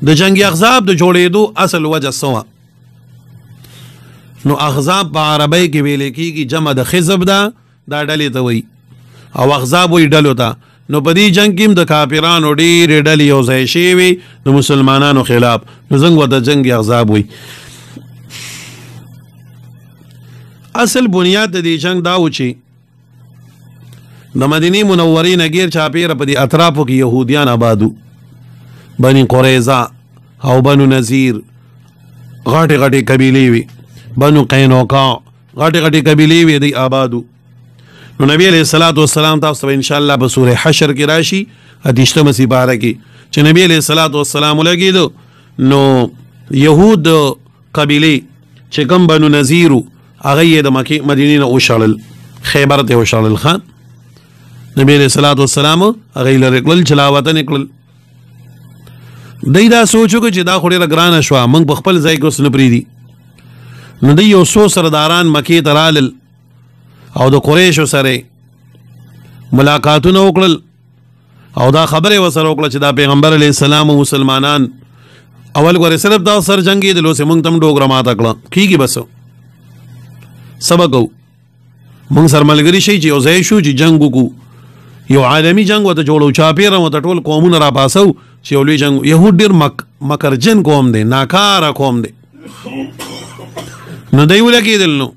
د جنگ احزاب د جوړېدو اصل وجه سوا نو احزاب په عربی کې ویل کېږي جمع د حزب دا ډلې ته وایي او احزاب وایي ډلو ته نو په دې جنگ کې د کافرانو ډېرې ډلې یو ځای شوي د مسلمانانو خلاف نو څنګه ورته جنگ احزاب وایي اصل بنیاد د دې جنگ دا و چې د مدینې منورې نه غیر چاپېره په دې اطرافو کې یهودیان آبادو بني قریظه او بنو نذیر غټې غټې قبیلې وي بنو قینوقا غټې غټې قبیلې وي دی آبادو نو نبی علیہ الصلوۃ والسلام تاسو ته ان شاء الله په سورې حشر کې راشي اتیشتمه سپاره کې چې نبی علیہ الصلوۃ والسلام لګیدو نو يهود قبیلې چې کوم بنو نذیر هغه یې د مکه مدینې نه وشړل خیبر ته وشړل خان نبی علیہ الصلوۃ والسلام هغه لري کړل چلاوته نکړل دای دا سوچو چې دا خو ډیره ګرانه شوه موږ په خپل ځای کې اوس نه پرېږدي نو دوی یو څو سرداران مکې ته رالل او د قریشو سره ملاقاتونه وکړل او دا خبره ورسره وکړه چې دا پیغمبر علیه السلام او مسلمانان اول ګورې صرف دا سر جنګېدلو چې موږ ته هم ډوګره ماته کړه کېږي بس سبق کوو موږ سره ملګري شئ چې یو ځای شو چې جنګ وکړو یو عالمي جنگ ورته جوړو چاپېره ورته ټول قومونه راپاسو چې یو لوی جنګ یهود ډېر مکرجن قوم دی ناکاره قوم دی نو دی ولګېدل نو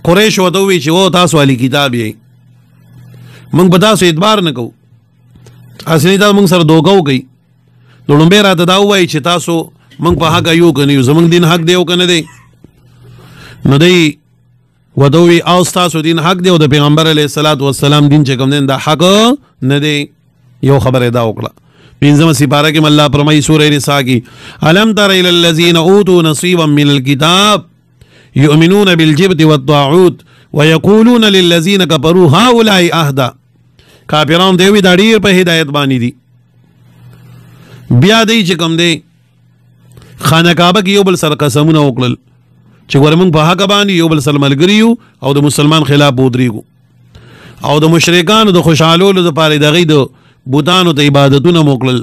قریش ورته ووایي چې او تاسو اهل کتاب یې موږ به تاسو اعتبار نه کوو اصلي تاسو موږ سره دوکه وکړئ نو لومبی راته دا ووایي چې تاسو موږ په حق یو که نه یو زموږ دین حق دی او که نه دی نو دی ودوی او ستاسو دین حق دی او د پیغمبر علیه الصلاۃ والسلام دین چې کوم دین دا حق نه دی یو خبره دا وکړه پنځمه سپاره کې الله فرمایي سورې نساء کې الم تر الى الذين اوتوا نصيبا من الكتاب يؤمنون بالجبت والطاغوت ويقولون للذين كفروا هؤلاء اهدى کافرون دوی دا ډیر په هدایت باندې دي بیا دی چې کوم دی خانه کعبه کې یو بل سره قسمونه وکړل چې ګوره موږ په حق باندې یو بل سره ملګري یو او د مسلمان خلاف ودرېږو او د مشرکانو د خوشحالولو دپاره د هغوی د بوتانو ته عبادتونه مو کړل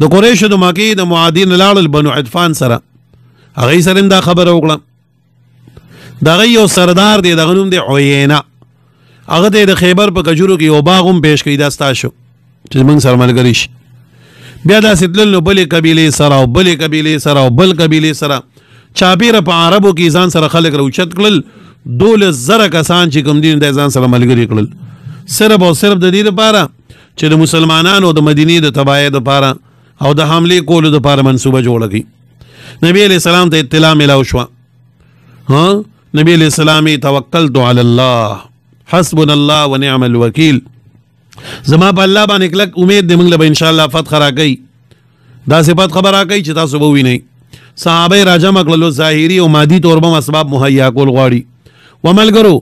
د قریشو د مکې د معادین لاړل بنو عطفان سره هغوی سره هم دا خبره وکړه د هغوی یو سردار دی دغه نوم دی عیینه هغه ته د خیبر په کجورو کې یو باغ هم پیش کړي دا ستا شو چې موږ سره ملګري شي بیا داسې تلل نو بلې قبیلې سره او بلې قبیلې سره او بل قبیلې سره چاپیره په عربو کې ځان سره خلک راوچت کړل 12,000 کسان چې کوم دین د ځان سره ملګري کړل صرف او صرف د دې لپاره چې د مسلمانانو د مدینې د تباهۍ لپاره او د حملې کولو لپاره منصوبه جوړه کړي نبی علیہ السلام ته اطلاع ملاو شوه نبی علیہ السلام توکلت علی الله حسبنا الله ونعم الوکیل زما په الله باندې کلک امید دې موږ له ان شاء الله فتح راکړي دا صفات خبر راکړي چې تاسو به وینئ صحابه راجمع کړلو ظاهري او مادي طور به اسباب مهیا کول غواړي وملګرو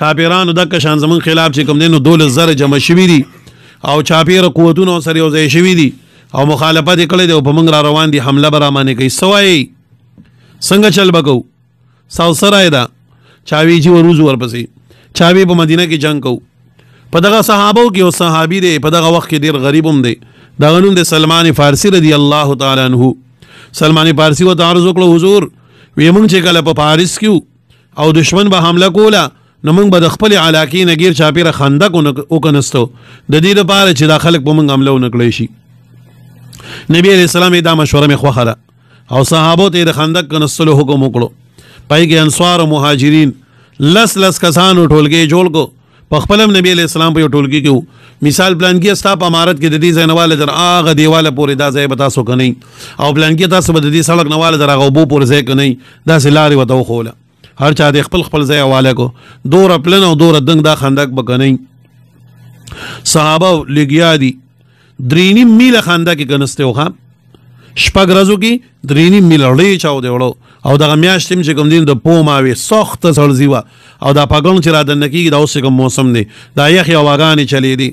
کافرانو دغه شان زمون خلاف چې کوم دینو 12,000 جمع شوي دي او چاپیره قوتونو سره یو ځای شوي دي او مخالفت کړي دي او په موږ را روان دي حمله به رامانې کوي سوای څنګه چل بکو ساوسرای دا چاوي چې وروز ورپسې چاوي په مدینه کې جنگ کو په دغه صحابو کې او صحابي دی په دغه وخت کې ډیر غریب هم دی دغه نوم دی سلمان فارسی رضی الله تعالی عنہ سلمان فارسی و تعرض وکړو حضور وی موږ چې کله په پاریس کې او دشمن به حمله کوله نو موږ به د خپل علاقې نه غیر چاپیره خندق وکنستو د دې لپاره چې دا خلک به موږ حمله ونکړی شي نبی علیہ السلام دا مشوره مې خوښه ده او صحابو ته د خندق کنستلو حکم وکړو پای کې انصار او مهاجرین لس کسانو ټولګي جوړ کو په خپل نبی علیہ السلام په ټولګي کې مثال پلان کې استا په امارت کې د دې ځنواله در اغه دیواله پورې دا ځای به تاسو کني او پلان کې تاسو به د دې سړک نواله در اغه بو پورې ځای کني دا سلاري وته خوله هر چا د خپل ځای حواله کو دور پلن او دور دنګ دا خندق بکني صحابه لګیا دي 3.5 میله خندق کې کنسته وخه شپږ ورځو کې 3.5 میله لړۍ چاو دی وړو او دغه میاشتې چې کوم دین د پوماوي سخت سړزي وا او دا پګون چې را د نکیږي دا اوس کوم موسم دی دا یخ یو واغانې چلی دي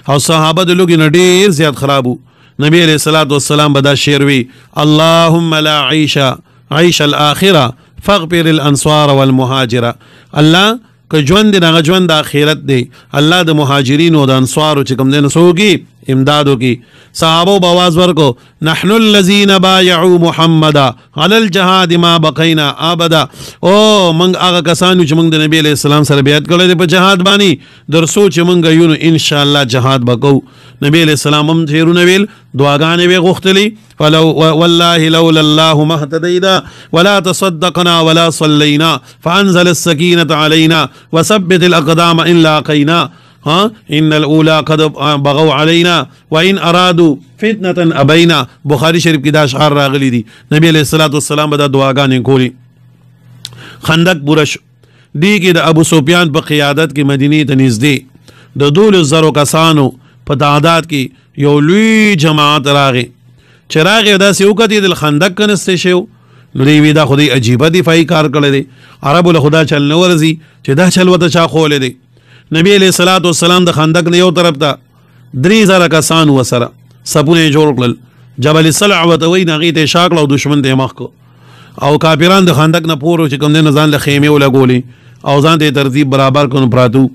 او صحابه د لوګي نه ډیر زیات خرابو نبی علیہ الصلوۃ والسلام بدا شعر وی اللهم لا عيش الاخره فاغفر الانصار والمهاجر الله که ژوند دغه ژوند د اخرت دی الله د مهاجرین او د انصارو چې کوم دین سوګي امدادو کی صحابو بواز ورکو نحن الذین بایعوا محمدا علی الجهاد ما بقینا ابدا او منگ آغا کسانو چې منگ د نبی علیہ السلام سره بیعت کړی دی په جهاد باندې درسو چې منگ یونو ان شاء الله جهاد بکو نبی علیہ السلام هم تیرونه ویل دعاګانې وی غوښتلی والله لولا الله ما اهتدينا ولا تصدقنا ولا صلينا فانزل السكينة علينا وثبت الاقدام ان لاقينا ان الاولى قد بغوا علينا وان ارادوا فتنة ابينا بخاری شریف کی دا اشعار راغلی دي نبی علیہ الصلوۃ والسلام دا دعاګانې کولی خندق برش دی کې د ابو سفیان په قیادت کې مدینه ته نږدې د 2,000 کسانو په تعداد کې یو لوی جماعت راغی چراغ دا سی وکتی دل خندق کنسته شو نو دی وی دا خودی عجیبه دفاعی کار کړی دی عربو له خدا چل نه ورزي چې دا چل وته چا خولې دی نبی علیہ الصلوۃ والسلام د خندق نه یو طرف ته 3,000 کسان وسره سپونه جوړ کړل جبل الصلع وتوی نغی ته شاکل او دشمن ته مخ کو او کافران د خندق نه پورو چې کوم نه ځان له خیمه ولګولي او ځان ته ترتیب برابر کړو پراتو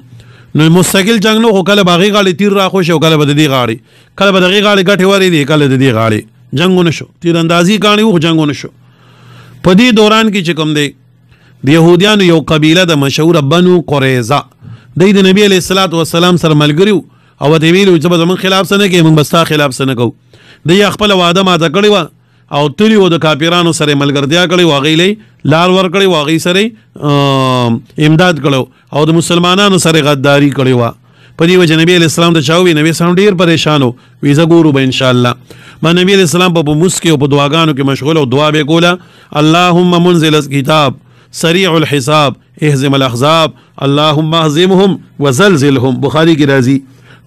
نو مستقل جنگ نو خو کله باغی غاړي تیر را خوش او کله بد دی غاړي کله بد دی غاړي غټي وری دی کله د دی غاړي جنگونه شو تیر اندازي کانی وو جنگونه شو په دې دوران کې چې کوم دی د يهوديانو یو قبيله د مشهور بنو قریظه د نبی علیہ الصلوۃ والسلام سره ملګریو او د ویلو چې به من خلاف سره کې من بستا خلاف سره کو د خپل واده ماته کړی و او تلی و د کافرانو سره ملګرتیا کړی و غیلې لار ور کړی و غی سره امداد کړو او د مسلمانانو سره غداری کړی و په دې وجه نبی علیہ السلام ته چاوي نبی سلام ډیر پریشانو ویزه ګورو به ان شاء الله ما نبی علیہ السلام په مسکی او په دعاګانو کې مشغول او دعا به کوله اللهم منزل الكتاب سریع الحساب اهزم الاحزاب اللهم اهزمهم وزلزلهم بخاری کی راضی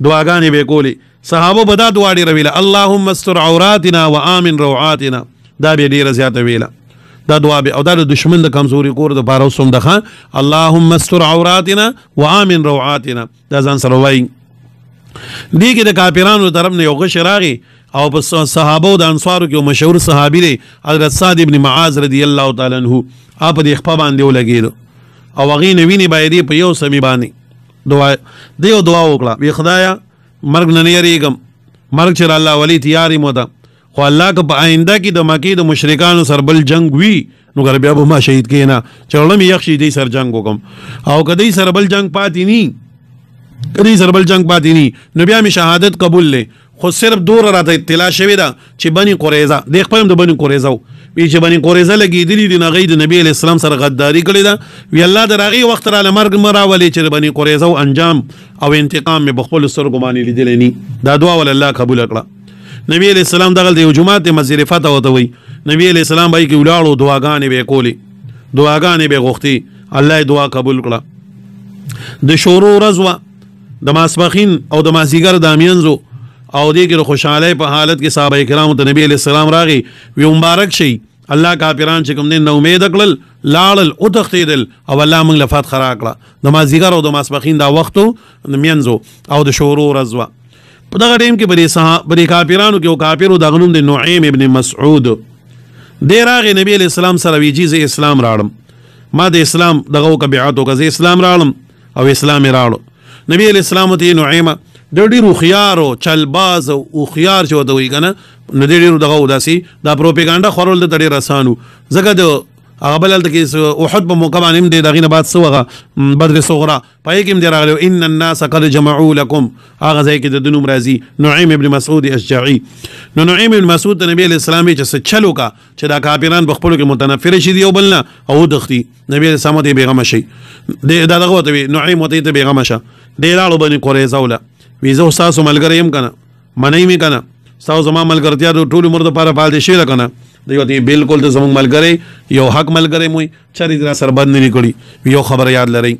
دعاګانې به کوله صحابه بدا دعا ډیر ویله اللهم استر عوراتنا وامن روعاتنا دا به ډیر زیاته ویله دا دعا به او دا د دشمن د کمزوري کور د بارو سوم دخه اللهم استر عوراتنا وامن روعاتنا دا ځان سره وای دی کې د کافرانو طرف نه یو غش راغی او په صحابه او د انصارو کې مشهور صحابي دی حضرت سعد ابن معاذ رضی الله تعالی عنہ اپ د خپل باندې ولګیدو او هغه نویني باندې په یو سمي باندې دعا دیو دعا وکړه وی خدایا مرګ نه یریګم مرګ چې الله ولی تیاری مو ده خو الله که په آینده کې د مکی د مشرکانو سر بل جنگ وي نو ګر بیا به ما شهید کینا چړم یخ شي دی سر جنگ وکم او کدی سر بل جنگ پاتې نی کدی سر بل جنگ پاتې نی نو بیا می شهادت قبول لې خو صرف دور راته اطلاع شوی دا چې بنی قریظه د خپل د بنی قریظه وی چې بنی قریظه لګیدلی دی نغې د نبی علیہ السلام سره غداری کړی دا وی الله دراغي وخت را مرګ مراولي چې بنی قریظه او انجام او انتقام می بخپل سر ګمانی لیدل نی دا دعا ول الله قبول کړه نبی علیہ السلام دغه د جمعات مسجد فتح وته وی نبی علیہ السلام بای کی ولاړو دعاګانې به کولی دعاګانې به غوښتي الله دعا قبول کړه د شورو رضوا د ماسپخین او د مازیګر د امینزو او دې کې خوشاله په حالت کې صحابه کرام ته نبی علیہ السلام راغی وی مبارک شي الله کافران چې کوم دین نو امید کړل لاړل او تختیدل او الله موږ لفات خرا کړه د مازیګر او د ماسپخین دا وختو مینزو او د شورو رضوا په دغه ټیم کې بری کافرانو کې او کافرو د غنوم د نعیم ابن مسعود د راغی نبی علیہ السلام سره ویجی زه اسلام راړم ما د اسلام دغه کبیعت او زه اسلام راړم او اسلام راړو نبی علیہ السلام ته نعیم د ډیرو خيارو چلباز او خيار چې وته وی کنه نو ډیرو دغه وداسي دا پروپاګاندا خورول د ډیر رسانو زګه د هغه بل ته کې احد په موقع باندې د دغه بعد سوغه بدر صغرا پای کې هم راغلو ان الناس قد جمعوا لكم هغه ځای کې د دنوم راضي نعیم ابن مسعود اشجعي نو نعیم ابن مسعود نبی علیہ السلام چې چلو کا چې دا کافران بخپلو کې متنفر شي دی او بلنا او دختي نبی علیہ السلام ته بیغم شي د دغه وته نعیم وته بیغم شه د لاړو بني قریظه ولا ویزه تاسو ملګری يم کنه منای می کنه تاسو زما ملګرتیا د ټول عمر لپاره پال دي شي کنه دیوتی بالکل ته زموږ ملګری یو حق ملګری موي چری در سر بند نه کړي یو خبر یاد لري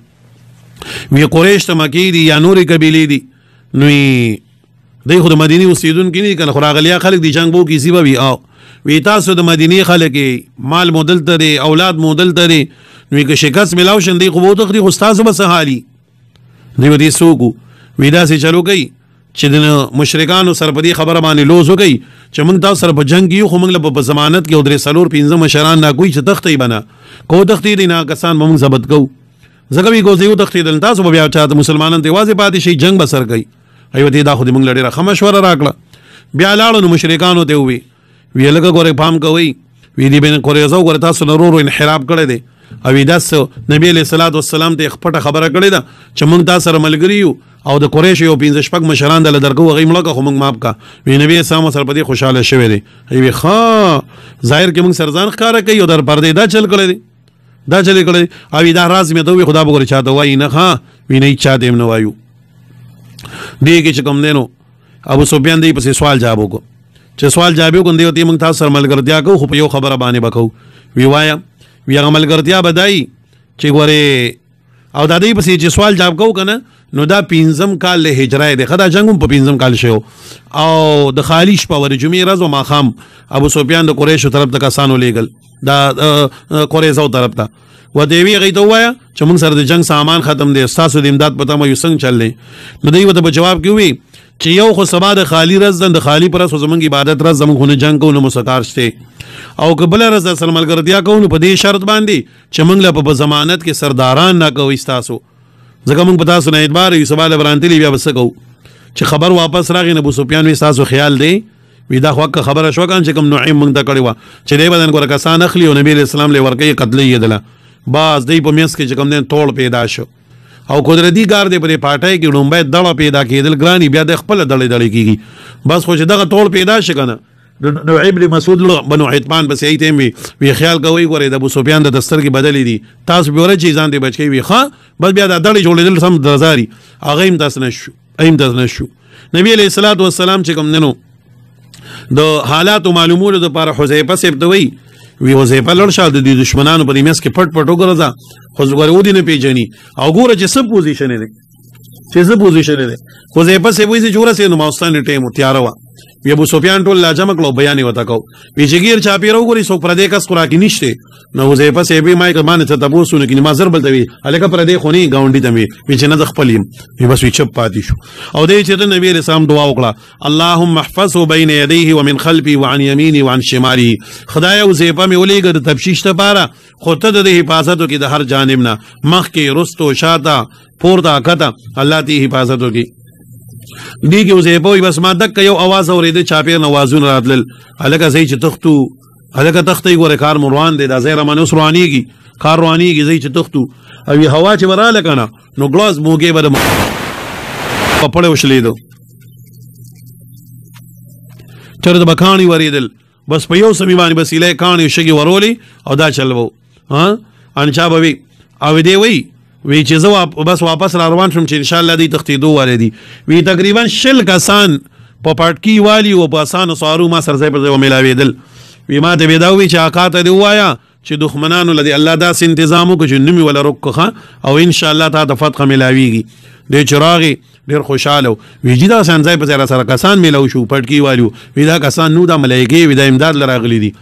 وی قریش ته مکی دي یا نوري قبیله دي نو دی خو د مدینه اوسیدونکو نه کنه خراغلیا خلک دي جنگ بو کی سی وی او وی تاسو د مدینه خلک مال مودل تري اولاد مودل تري نو که شکست ملاو شندې خو بو تخري استاد به سهالي دیوتی سوکو وی دا سي چلو گئی چې د مشرکانو سره په دې خبره باندې لوز وکي چې موږ تاسو سره په جنگ یو خو موږ په ضمانت کې او درې سلور 15 مشران نه کوئی چې تختې بنا کو تختې دي نه کسان موږ ضبط کو زګوي کو زیو تختې دل تاسو بیا چاته مسلمانانو ته واځي پاتې شي جنگ بسر کوي ایو ته دا خو دې موږ لړې را مشوره راکړه بیا لاړو نو مشرکانو ته وی لکه ګوره پام کوئ وی دې بین قریظه ګوره تاسو نه ورو انحراف کړی دی او داس نبی علیہ الصلوۃ والسلام ته خپټه خبره کړې ده چې موږ تاسو سره ملګری یو او د قریش یو 15 شپږ مشران د درګو غي ملګه خو موږ ماپ کا وی نبی اسلام سره په دې خوشاله شوی دی وی ښا ظاهر کې موږ سرزان ښکارا کوي او در پردې دا چل کړی دی دا چل کړی او دا راز مې دوی خدا به چاته وای نه ها وی نه چا دې نه وایو دې کې چې کوم دینو ابو سفیان دې په سوال جواب وکړو چې سوال جواب وکړ دی موږ تاسو سره ملګرتیا کوو خو په یو خبره باندې وکړو وی وایا وی هغه ملګرتیا بدای چې ګوره او دا دې په چې سوال جواب کوو کنه نو دا 15 کال له هجرای دی خدا جنگم په 15 کال شو او د خالیش په ور جمعې ورځ او ماخام ابو سفیان د قریشو طرف ته کسانو لیګل دا قریزو طرف ته و دیوی غي ته وایا چې موږ سره د جنگ سامان ختم دی تاسو د امداد پته مې څنګه چللې نو دوی وته جواب کوي چې یو خو سبا د خالی رز د خالی پر اسو زمونږ عبادت رز زمونږ خو نه جنگ کوو نو مسکار شته او قبل رز د سلمان ګرځیا کوو نو په دې شرط باندې چې موږ له په ضمانت کې سرداران نه کوي تاسو ځکه موږ په تاسو نه اعتبار یو سبا له برانتلی بیا بس کوو چې خبر واپس راغی ابو سفیان وی تاسو خیال دی وی دا خو خبره شو کان چې کوم نعیم موږ ته کړی و چې دې بدن ګور کسان اخلي او نبی اسلام له ورکه قتلې یدله باز دې په میس کې چې کوم دین توړ پیدا شو او قدرتی کار دی په پټای کې ډومبه دړه پیدا کېدل ګرانی بیا د خپل دړې کېږي بس خو چې دغه توړ پیدا شي کنه نو ابن مسعود بنو حتمان بس ایته وی خیال کوي ګوره د ابو سفیان د دستر کې بدلې دي تاسو به ورته ځان دی بچی وی ښا بس بیا د دړې جوړېدل سم درزاري هغه هم تاسو نشو نبی علیہ الصلوۃ والسلام چې کوم ننو د حالات معلومولو د لپاره حذیفه سیب دوی وی حذیفه لړ د دشمنانو په میس کې پټ وګرځا خو زغره ودی نه پیژني او ګوره چې سب پوزیشن دی حذیفه سیب وی چې جوړه سي نو ماستان ټیم تیار و وی ابو سفیان ټول لاجمه کړو بیان وتا کو وی چې غیر چا پیرو ګوري سو پردې کس خورا کې نشته نو حذیفه سیب ما کمانه ته تاسو نه کې ما زر بلته وی الکه پردې خونی گاونډي ته وی چې نه خپلیم وی بس وی چپ پاتې شو او دې چې نبی رسول الله دعا وکړه اللهم احفظه بين يديه ومن خلفه وعن يمينه وعن شماله خدای او حذیفه می ولېګه د تبشیش ته پاره خو ته د حفاظت کې د هر جانب نه مخ کې رستو شاته پورته کته الله دې حفاظت وکړي دی کې اوسې په بس ما دک یو आवाज اورېده چاپیر نوازونه راتل الګه زئی چې تختو الګه تختې ګوره کار مروان دی دا زیره منوس روانيږي کار روانيږي زئی چې تختو او هوا چې وراله کنه نو ګلاس موګه بده پپړې وشلیدو تر د بکانی وریدل بس په یو سمي باندې بسیله کانی شګي ورولي او دا چلوو ها انچا بوي او دی وی چې زه بس واپس را روان شم چې ان شاء الله دې تختیدو والدي وی تقریبا شل کسان په پټکی والی او په اسانه سوارو ما سر ځای پر ځای ملاویدل وی ما ته ویداوی چې آقا ته دی وایا چې دښمنانو لدی الله داس تنظیم وکړي چې نمی ولا رکخه او ان شاء الله ته فتح ملاویږي د چراغي ډیر خوشاله وی جدا سان ځای په سره کسان ملاو شو پټکی والیو وی دا کسان نو د ملایکی وی د امداد لراغلی دي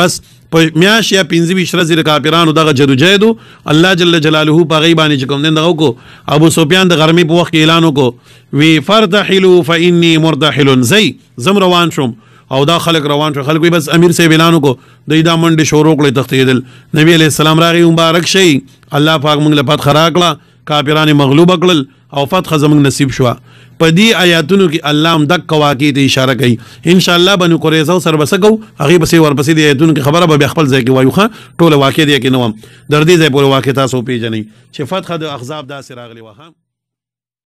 بس په میاش یا 15 ورځې د کافرانو دغه جدوجہد الله جل جلاله په غیبانی چې کوم دغه کو ابو سفیان د غرمې په وخت اعلان وکړو وی فرتحلوا فاني مرتحل زي زم روان شم او دا خلق روان شو خلق بس امیر سے اعلان وکړو د دا منډه شروع کړې تختیدل نبی علیہ السلام راغی مبارک شي الله پاک موږ له فتح راکړه کافرانو مغلوب کړل او فتح زموږ نصیب شو په دې آیاتونو کې الله هم دک واقع ته اشاره کوي ان شاء الله بنو قریظه سره بسکو هغه بس ورپسې دې آیاتونو کې خبره به خپل ځای کې وایو ټول واقع دي کې نو در دې ځای په واقع تاسو پیژنئ چې فتح د احزاب دا سره راغلی وه